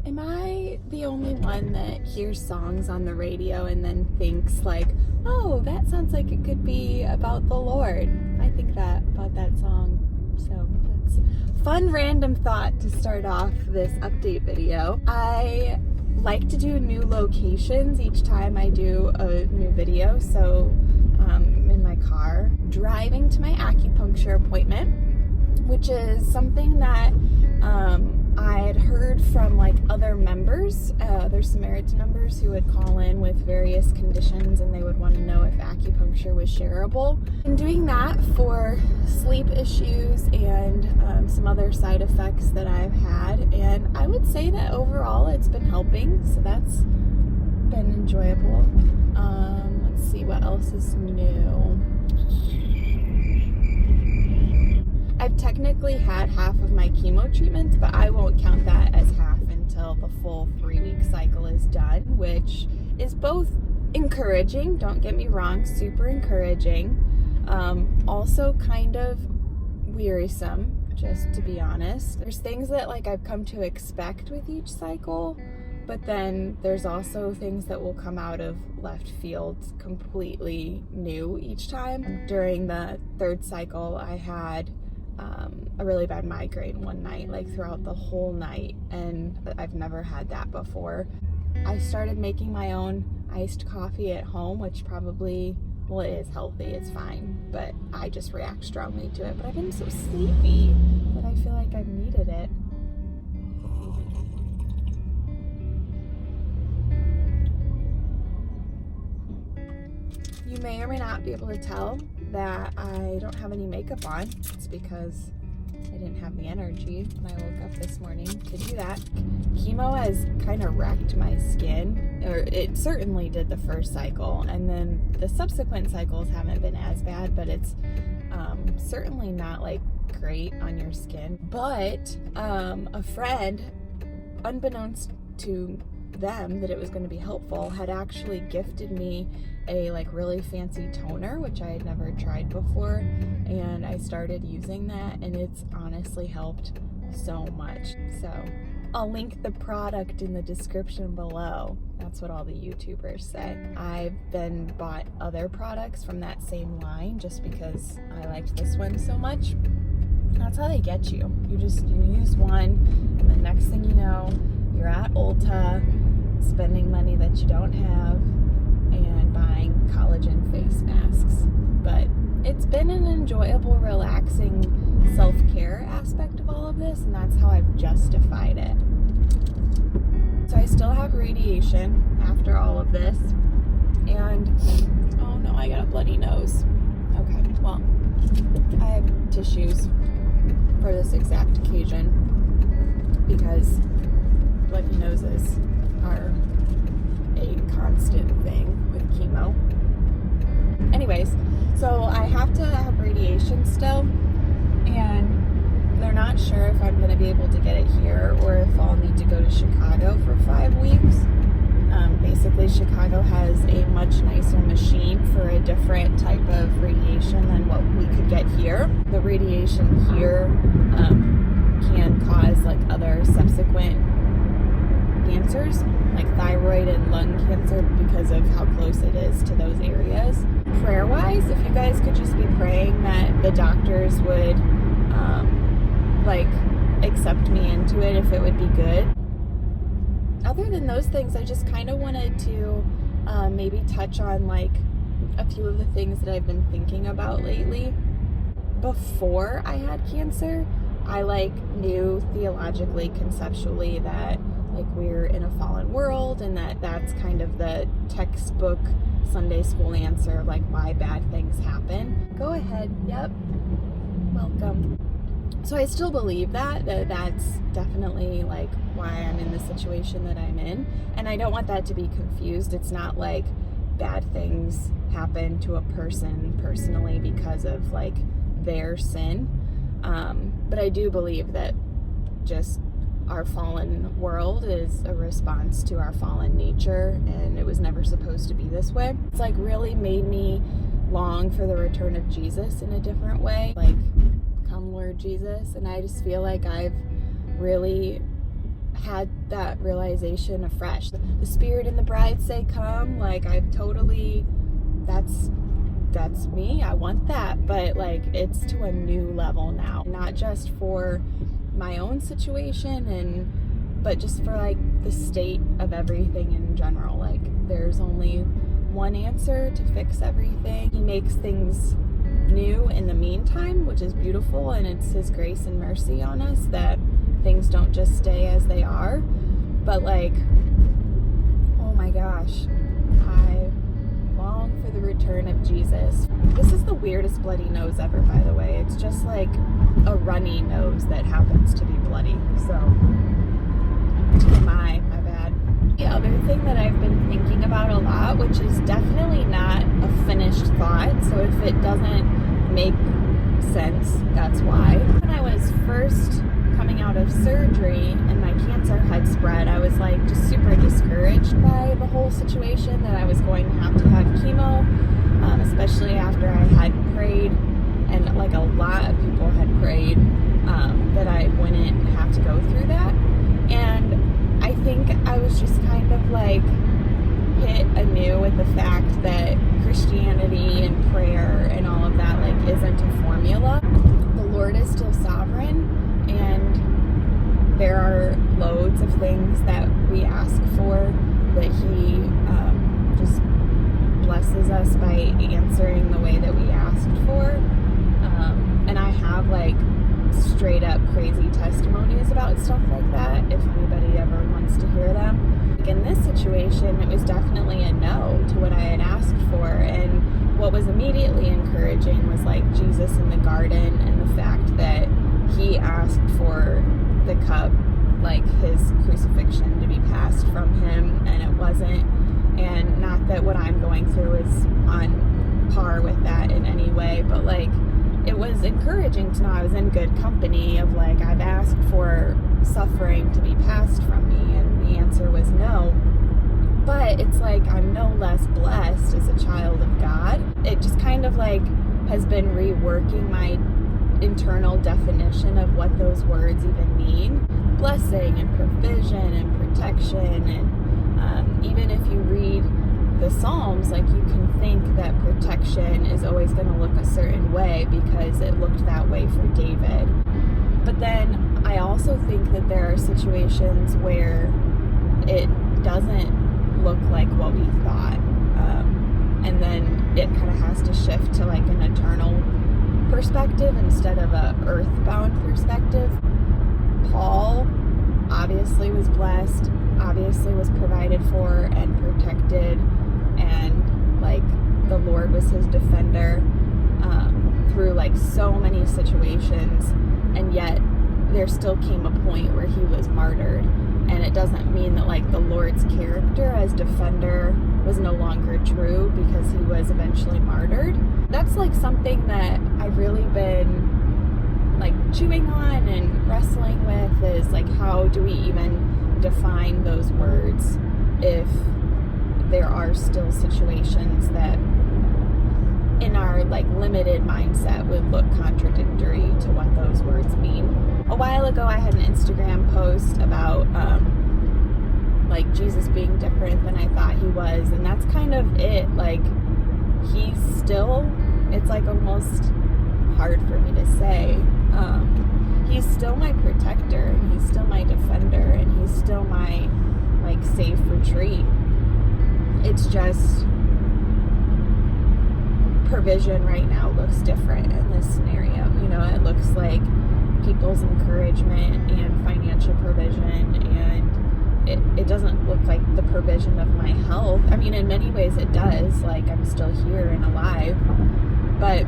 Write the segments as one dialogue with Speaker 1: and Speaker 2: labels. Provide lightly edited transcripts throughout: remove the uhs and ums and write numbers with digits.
Speaker 1: Am I the only one that hears songs on the radio and then thinks like, oh, that sounds like it could be about the Lord? I think that about that song. So that's a fun random thought to start off this update video. I like to do new locations each time I do a new video. So in my car, driving to my acupuncture appointment, which is something that I had heard from like other members, other Samaritan members who would call in with various conditions and they would want to know if acupuncture was shareable. I'm doing that for sleep issues and some other side effects that I've had, and I would say that overall it's been helping, so that's been enjoyable. Let's see what else is new. I've technically had half of my chemo treatments, but I won't count that as half until the full 3-week cycle is done, which is both encouraging, don't get me wrong, super encouraging, also kind of wearisome, just to be honest. There's things that like I've come to expect with each cycle, but then there's also things that will come out of left field completely new each time. During the 3rd cycle, I had a really bad migraine one night, like throughout the whole night, and I've never had that before. I started making my own iced coffee at home, which probably, well, it is healthy, it's fine, but I just react strongly to it. But I've been so sleepy that I feel like I've needed it. You may or may not be able to tell that I don't have any makeup on. It's because I didn't have the energy when I woke up this morning to do that. Chemo has kind of wrecked my skin, or it certainly did the 1st cycle, and then the subsequent cycles haven't been as bad, but it's certainly not like great on your skin. But a friend, unbeknownst to them that it was going to be helpful, had actually gifted me a like really fancy toner, which I had never tried before, and I started using that, and it's honestly helped so much. So I'll link the product in the description below. That's what all the YouTubers say. I've then bought other products from that same line just because I liked this one so much. That's how they get you. You use one, and the next thing you know, you're at Ulta spending money that you don't have and buying collagen face masks. But it's been an enjoyable, relaxing self-care aspect of all of this, and that's how I've justified it. So I still have radiation after all of this, and oh no, I got a bloody nose. Okay, well, I have tissues for this exact occasion because bloody noses are a constant thing with chemo. Anyways, so I have to have radiation still, and they're not sure if I'm going to be able to get it here or if I'll need to go to Chicago for 5 weeks. Basically, Chicago has a much nicer machine for a different type of radiation than what we could get here. The radiation here can cause like other subsequent cancers, like thyroid and lung cancer, because of how close it is to those areas. Prayer-wise, if you guys could just be praying that the doctors would like accept me into it, if it would be good. Other than those things, I just kind of wanted to maybe touch on like a few of the things that I've been thinking about lately. Before I had cancer, I like knew theologically, conceptually that like we're in a fallen world, and that's kind of the textbook Sunday school answer of like why bad things happen. Go ahead. Yep. Welcome. So I still believe that's definitely like why I'm in the situation that I'm in, and I don't want that to be confused. It's not like bad things happen to a person personally because of like their sin, but I do believe that just our fallen world is a response to our fallen nature, and it was never supposed to be this way. It's like really made me long for the return of Jesus in a different way, like come Lord Jesus. And I just feel like I've really had that realization afresh. The Spirit and the bride say come, like I've totally, that's me, I want that, but like it's to a new level now, not just for my own situation but just for like the state of everything in general. Like there's only one answer to fix everything. He makes things new in the meantime, which is beautiful, and it's his grace and mercy on us that things don't just stay as they are. But like, oh my gosh, I long for the return of Jesus. This is the weirdest bloody nose ever, by the way. It's just like a runny nose that happens to be bloody. So my bad. The other thing that I've been thinking about a lot, which is definitely not a finished thought, so if it doesn't make sense, that's why. When I was first coming out of surgery and my cancer had spread, I was like just super discouraged by the whole situation, that I was going to have chemo, especially after I had prayed, and like a lot of people had prayed, that I wouldn't have to go through that. And I think I was just kind of like hit anew with the fact that Christianity and prayer and all of that like isn't a formula. The Lord is still sovereign, and there are loads of things that we ask for that He just blesses us by answering the way that we asked for. And I have like straight up crazy testimonies about stuff like that, if anybody ever wants to hear them. Like in this situation, it was definitely a no to what I had asked for, and what was immediately encouraging was like Jesus in the garden, and the fact that He asked for the cup, like His crucifixion, to be passed from Him, and it wasn't. And not that what I'm going through is on par with that in any way, but like it was encouraging to know I was in good company of like, I've asked for suffering to be passed from me, and the answer was no. But it's like I'm no less blessed as a child of God. It just kind of like has been reworking my internal definition of what those words even mean. Blessing and provision and protection, and even if you read the Psalms, like you can think that protection is always going to look a certain way because it looked that way for David. But then I also think that there are situations where it doesn't look like what we thought, and then it kind of has to shift to like an eternal perspective instead of a earthbound perspective. Paul obviously was blessed, obviously was provided for and protected, and like the Lord was his defender through like so many situations, and yet there still came a point where he was martyred. And it doesn't mean that like the Lord's character as defender was no longer true because he was eventually martyred. That's like something that I've really been like chewing on and wrestling with, is like, how do we even define those words if there are still situations that in our like limited mindset would look contradictory to what those words mean. A while ago I had an Instagram post about like Jesus being different than I thought he was, and that's kind of it. Like he's still, it's like almost hard for me to say, he's still my protector, and he's still my defender, and he's still my like safe retreat. It's just provision right now looks different in this scenario. You know, it looks like people's encouragement and financial provision, and it doesn't look like the provision of my health. I mean, in many ways it does, like I'm still here and alive, but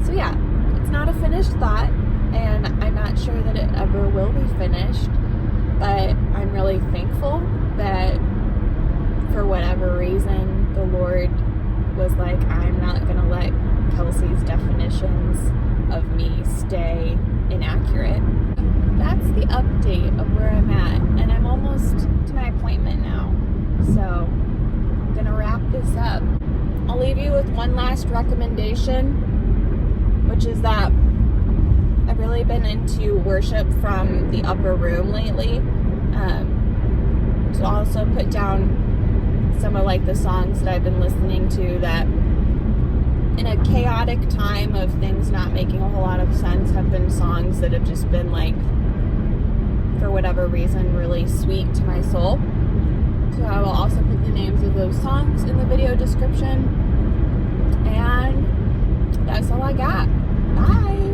Speaker 1: so yeah, it's not a finished thought, and I'm not sure that it ever will be finished, but I'm really thankful that for whatever reason the Lord was like, I'm not gonna let Kelsey's definitions of me stay inaccurate. That's the update of where I'm at, and I'm almost to my appointment now, so I'm gonna wrap this up. I'll leave you with one last recommendation, which is that I've really been into worship from the upper room lately. So I'll also put down some of like the songs that I've been listening to that in a chaotic time of things not making a whole lot of sense have been songs that have just been like, for whatever reason, really sweet to my soul. So I will also put the names of those songs in the video description. And that's all I got. Bye.